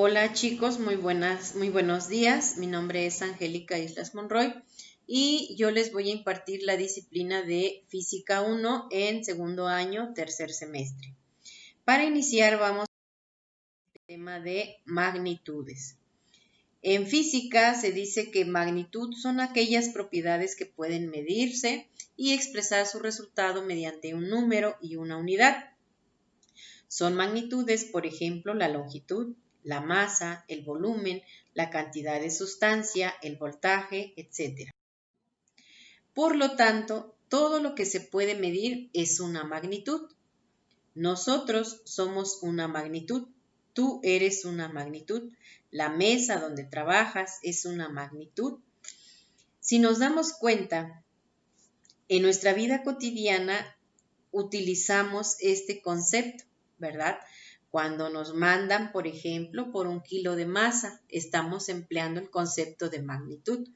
Hola chicos, muy buenos días. Mi nombre es Angélica Islas Monroy y yo les voy a impartir la disciplina de Física 1 en segundo año, tercer semestre. Para iniciar vamos al tema de magnitudes. En física se dice que magnitud son aquellas propiedades que pueden medirse y expresar su resultado mediante un número y una unidad. Son magnitudes, por ejemplo, la longitud, la masa, el volumen, la cantidad de sustancia, el voltaje, etc. Por lo tanto, todo lo que se puede medir es una magnitud. Nosotros somos una magnitud. Tú eres una magnitud. La mesa donde trabajas es una magnitud. Si nos damos cuenta, en nuestra vida cotidiana utilizamos este concepto, ¿verdad? Cuando nos mandan, por ejemplo, por 1 kilo de masa, estamos empleando el concepto de magnitud.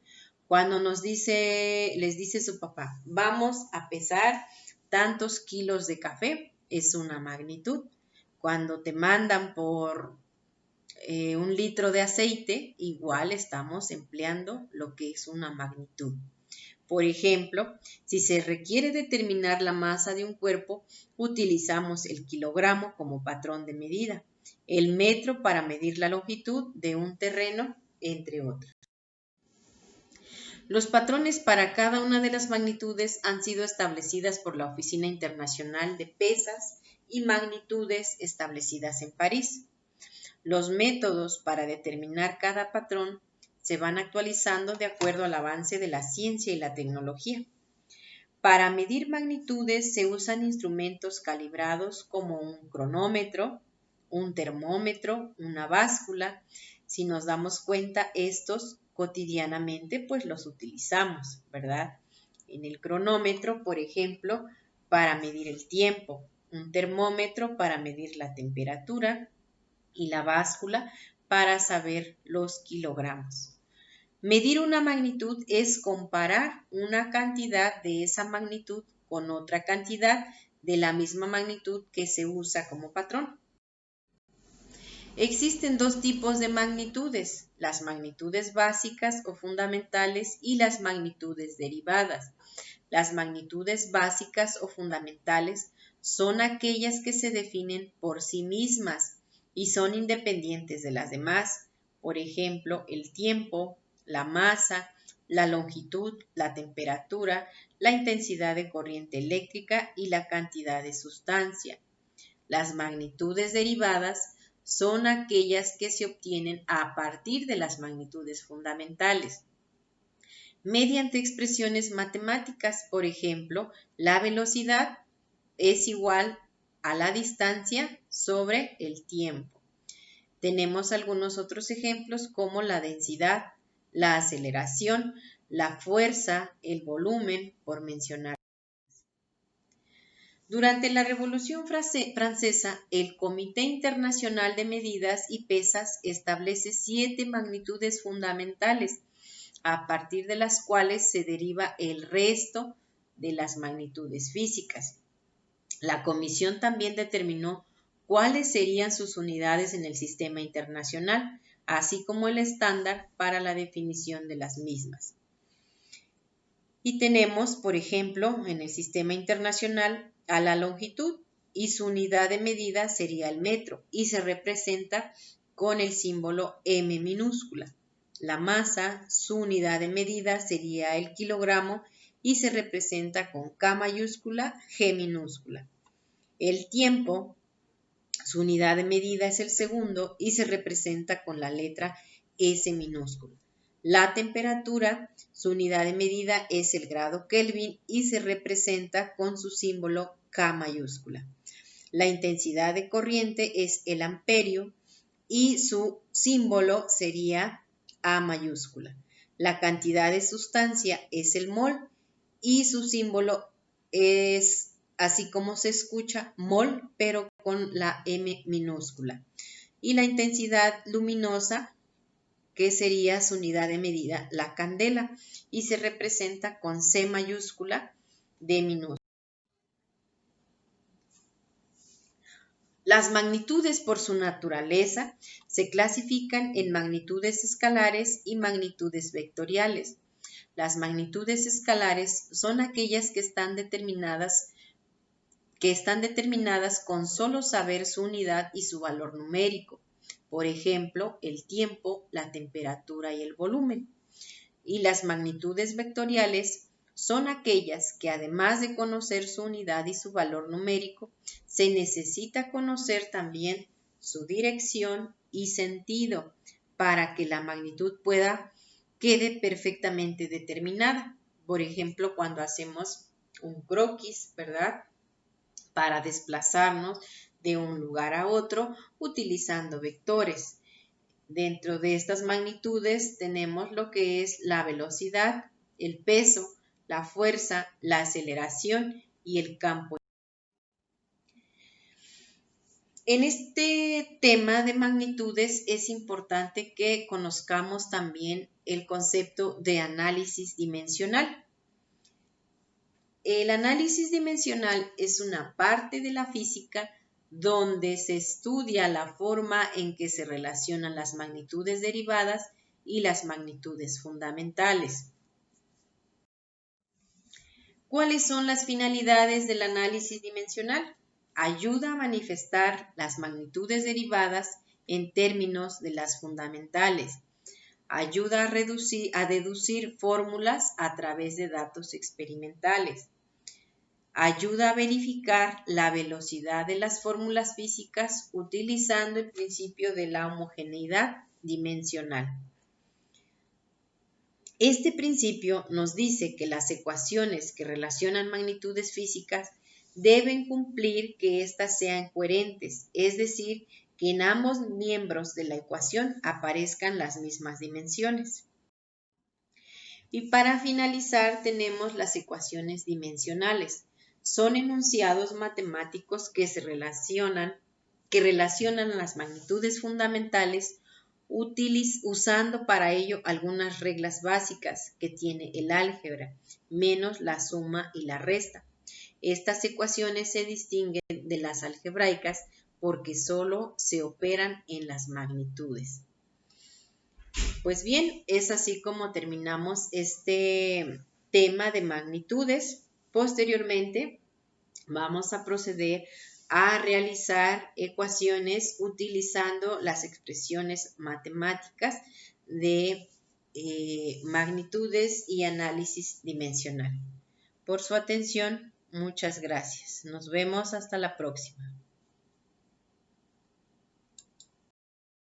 Cuando les dice su papá, vamos a pesar tantos kilos de café, es una magnitud. Cuando te mandan por 1 litro de aceite, igual estamos empleando lo que es una magnitud. Por ejemplo, si se requiere determinar la masa de un cuerpo, utilizamos el kilogramo como patrón de medida, el metro para medir la longitud de un terreno, entre otros. Los patrones para cada una de las magnitudes han sido establecidas por la Oficina Internacional de Pesas y Magnitudes establecidas en París. Los métodos para determinar cada patrón se van actualizando de acuerdo al avance de la ciencia y la tecnología. Para medir magnitudes se usan instrumentos calibrados como un cronómetro, un termómetro, una báscula. Si nos damos cuenta, estos cotidianamente pues los utilizamos, ¿verdad? En el cronómetro, por ejemplo, para medir el tiempo, un termómetro para medir la temperatura y la báscula para saber los kilogramos. Medir una magnitud es comparar una cantidad de esa magnitud con otra cantidad de la misma magnitud que se usa como patrón. Existen 2 tipos de magnitudes, las magnitudes básicas o fundamentales y las magnitudes derivadas. Las magnitudes básicas o fundamentales son aquellas que se definen por sí mismas y son independientes de las demás. Por ejemplo, el tiempo, la masa, la longitud, la temperatura, la intensidad de corriente eléctrica y la cantidad de sustancia. Las magnitudes derivadas son aquellas que se obtienen a partir de las magnitudes fundamentales, mediante expresiones matemáticas. Por ejemplo, la velocidad es igual a la distancia sobre el tiempo. Tenemos algunos otros ejemplos como la densidad, la aceleración, la fuerza, el volumen, por mencionar. Durante la Revolución Francesa, el Comité Internacional de Medidas y Pesas establece 7 magnitudes fundamentales, a partir de las cuales se deriva el resto de las magnitudes físicas. La comisión también determinó cuáles serían sus unidades en el sistema internacional, así como el estándar para la definición de las mismas. Y tenemos, por ejemplo, en el sistema internacional a la longitud y su unidad de medida sería el metro y se representa con el símbolo M minúscula. La masa, su unidad de medida sería el kilogramo y se representa con K mayúscula, G minúscula. El tiempo, su unidad de medida es el segundo y se representa con la letra S minúscula. La temperatura, su unidad de medida es el grado Kelvin y se representa con su símbolo K mayúscula. La intensidad de corriente es el amperio y su símbolo sería A mayúscula. La cantidad de sustancia es el mol y su símbolo es, así como se escucha, mol, pero con la M minúscula. Y la intensidad luminosa, que sería su unidad de medida, la candela, y se representa con C mayúscula, D minúscula. Las magnitudes por su naturaleza se clasifican en magnitudes escalares y magnitudes vectoriales. Las magnitudes escalares son aquellas que están determinadas con solo saber su unidad y su valor numérico. Por ejemplo, el tiempo, la temperatura y el volumen. Y las magnitudes vectoriales son aquellas que, además de conocer su unidad y su valor numérico, se necesita conocer también su dirección y sentido para que la magnitud quede perfectamente determinada. Por ejemplo, cuando hacemos un croquis, ¿verdad?, para desplazarnos de un lugar a otro utilizando vectores. Dentro de estas magnitudes tenemos lo que es la velocidad, el peso, la fuerza, la aceleración y el campo. En este tema de magnitudes es importante que conozcamos también el concepto de análisis dimensional. El análisis dimensional es una parte de la física donde se estudia la forma en que se relacionan las magnitudes derivadas y las magnitudes fundamentales. ¿Cuáles son las finalidades del análisis dimensional? Ayuda a manifestar las magnitudes derivadas en términos de las fundamentales. Ayuda a deducir fórmulas a través de datos experimentales. Ayuda a verificar la velocidad de las fórmulas físicas utilizando el principio de la homogeneidad dimensional. Este principio nos dice que las ecuaciones que relacionan magnitudes físicas deben cumplir que éstas sean coherentes, es decir, que en ambos miembros de la ecuación aparezcan las mismas dimensiones. Y para finalizar tenemos las ecuaciones dimensionales. Son enunciados matemáticos que relacionan las magnitudes fundamentales usando para ello algunas reglas básicas que tiene el álgebra, menos la suma y la resta. Estas ecuaciones se distinguen de las algebraicas porque solo se operan en las magnitudes. Pues bien, es así como terminamos este tema de magnitudes. Posteriormente, vamos a proceder a realizar ecuaciones utilizando las expresiones matemáticas de magnitudes y análisis dimensional. Por su atención, muchas gracias. Nos vemos hasta la próxima.